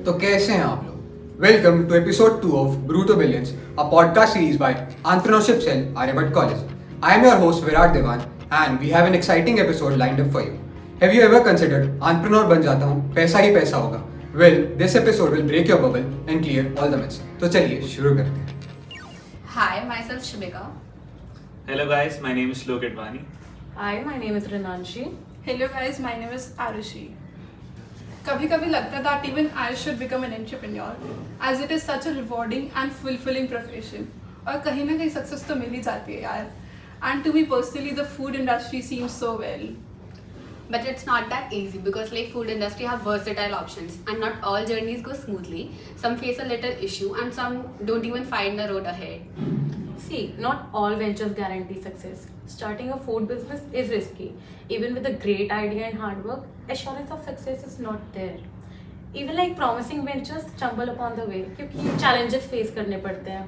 तो कैसे हैं आप लोग? Welcome to episode 2 of brew to billions, a podcast series by Entrepreneurship Cell, Aryabhatta College. I am your host Virat Devan and we have an exciting episode lined up for you. Have you ever considered entrepreneur बन जाता हूँ, पैसा ही पैसा होगा? Well, this episode will break your bubble and clear all the myths. तो चलिए शुरू करते हैं. Hi, myself Shubhika. Hello guys, my name is Shlok Advani. Hi, my name is Rinanshi. Hello guys, my name is Arushi. कभी कभी लगता that even I should become an entrepreneur as it is such a rewarding and fulfilling profession. और कहीं ना कहीं success तो मिल ही जाती है यार. And to me personally, the food industry seems so well. But it's not that easy because like food industry have versatile options and not all journeys go smoothly. Some face a little issue and some don't even find the road ahead. See, not all ventures guarantee success. Starting a food business is risky. Even with a great idea and hard work, assurance of success is not there. Even like promising ventures stumble upon the way क्योंकि challenges face करने पड़ते हैं.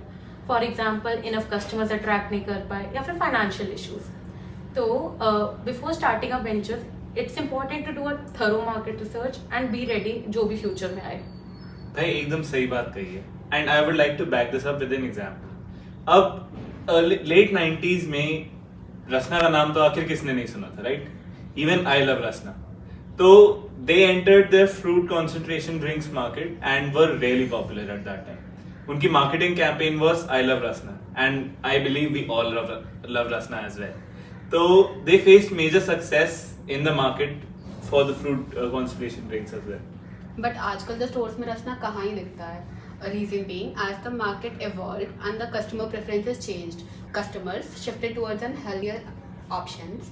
For example, enough customers attract नहीं कर पाए या फिर financial issues. तो before starting a venture, it's important to do a thorough market research and be ready जो भी future में आए. भाई एकदम सही बात कही है. And I would like to back this up with an example. अब late 90s में रसना का नाम तो आखिर किसने नहीं सुना था, right? Even I love रसना. तो they entered the fruit concentration drinks market and were really popular at that time. उनकी marketing campaign was I love Rasna and I believe we all love Rasna as well. So they faced major success in the market for the fruit concentration drinks as well. But आजकल the stores में रसना कहाँ ही दिखता है. A reason being, as the market evolved and the customer preferences changed, customers shifted towards an healthier options,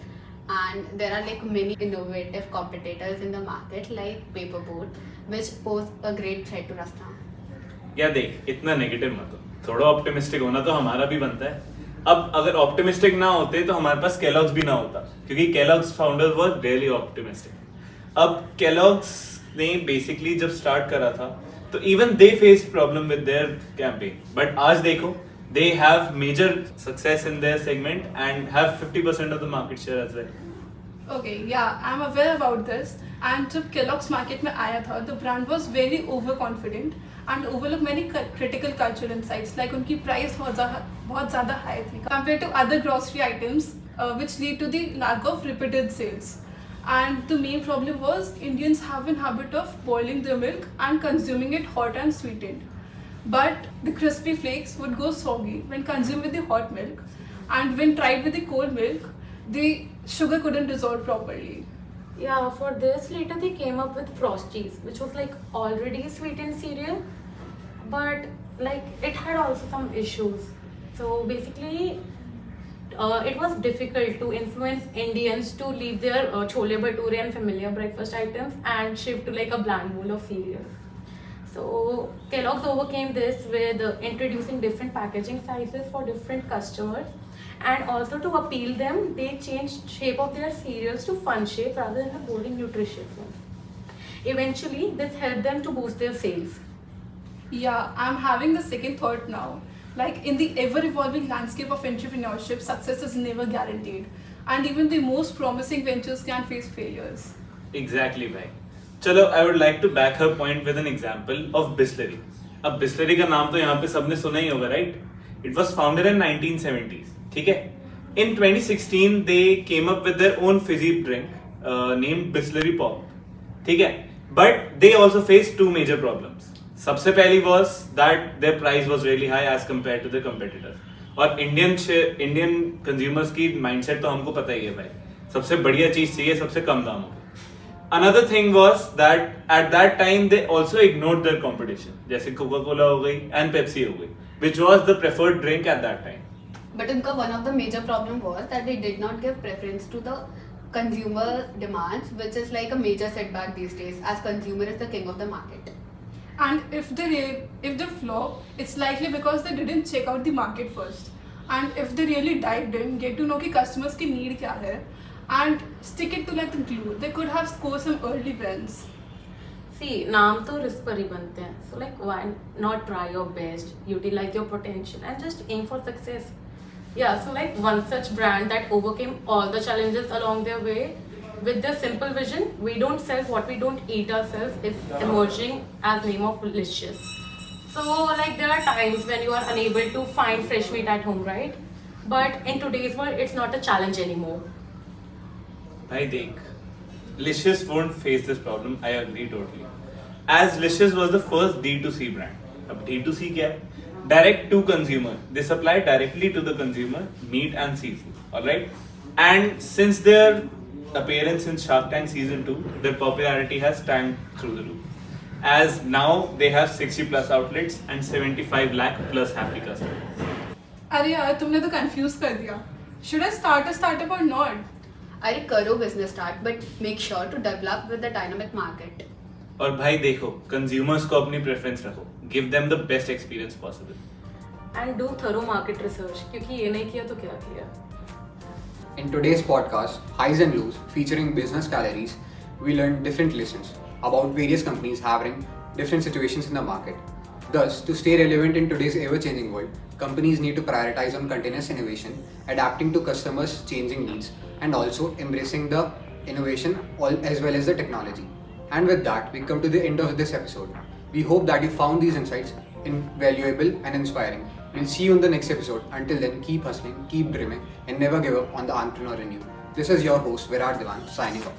and there are like many innovative competitors in the market like Paperboard, which pose a great threat to Rasna. या देख इतना negative मत हो, थोड़ा optimistic होना तो हमारा भी बनता है. अब अगर ऑप्टिमिस्टिक ना होते तो हमारे पास केलॉग्स भी ना होता, क्योंकि Kellogg's founder were really optimistic. अब केलॉग्स ने बेसिकली जब स्टार्ट करा था तो even they faced problem with their campaign, but आज देखो they have major success in their segment and have 50% of the market share as well. Okay, yeah, I'm aware about this. And जब Kellogg's market में आया था, the brand was very overconfident and overlooked many critical cultural insights. Like उनकी price बहुत ज़्यादा high थी compared to other grocery items, which lead to the lack of repeated sales. And the main problem was Indians have a habit of boiling their milk and consuming it hot and sweetened. But the crispy flakes would go soggy when consumed with the hot milk, and when tried with the cold milk, the sugar couldn't dissolve properly. Yeah, for this later they came up with Frosties, which was like already sweetened cereal, but like it had also some issues. So basically, it was difficult to influence Indians to leave their chole bhature and familiar breakfast items and shift to like a bland bowl of cereal. So Kellogg's overcame this with introducing different packaging sizes for different customers, and also to appeal them, they changed shape of their cereals to fun shape rather than the boring nutritious ones. Eventually, this helped them to boost their sales. Yeah, I'm having the second thought now. Like in the ever-evolving landscape of entrepreneurship, success is never guaranteed, and even the most promising ventures can face failures. Exactly भाई. चलो I would like to back her point with an example of Bisleri. अब Bisleri का नाम तो यहाँ पे सबने सुना ही होगा, right? It was founded in 1970s. ठीक है? In 2016 they came up with their own fizzy drink named Bisleri Pop. ठीक है? But they also faced two major problems. सबसे पहली was that their price was really high as compared to their competitors. और Indian consumers की mindset तो हमको पता ही है भाई, सबसे बढ़िया चीज चाहिए सबसे कम दामों में. Another thing was that at that time they also ignored their competition, जैसे Coca-Cola हो गई and Pepsi हो गई, which was the preferred drink at that time. But उनका one of the major problem was that they did not give preference to the consumer demands, which is like a major setback these days, as consumer is the king of the market. And if they flop, it's likely because they didn't check out the market first. And if they really dived in, get to know कि customers की need क्या है, and stick it to like the glue, they could have scored some early wins. See, नाम तो risk पर ही बनते हैं. So like why not try your best, utilize your potential and just aim for success. Yeah, so like one such brand that overcame all the challenges along their way with this simple vision, we don't sell what we don't eat ourselves is emerging as name of Licious. So like there are times when you are unable to find fresh meat at home, right? But in today's world, it's not a challenge anymore. I think Licious won't face this problem. I agree totally. As Licious was the first D2C brand. अब D2C क्या है? Direct to consumer. They supply directly to the consumer meat and seafood. Alright? And since their appearance in Shark Tank season 2, their popularity has tanked through the roof. As now they have 60 plus outlets and 75 lakh plus happy customers. अरे यार तुमने तो confuse कर दिया. Should I start a startup or not? अरे करो business start, but make sure to develop with the dynamic market. और भाई देखो, consumers को अपनी preference रखो. Give them the best experience possible. And do thorough market research. क्योंकि ये नहीं किया तो क्या किया? In today's podcast, Highs and Lows, featuring business calories, we learned different lessons about various companies having different situations in the market. Thus, to stay relevant in today's ever-changing world, companies need to prioritize on continuous innovation, adapting to customers' changing needs, and also embracing the innovation as well as the technology. And with that, we come to the end of this episode. We hope that you found these insights invaluable and inspiring. We'll see you in the next episode. Until then, keep hustling, keep dreaming, and never give up on the entrepreneur in you. This is your host, Virat Devan, signing off.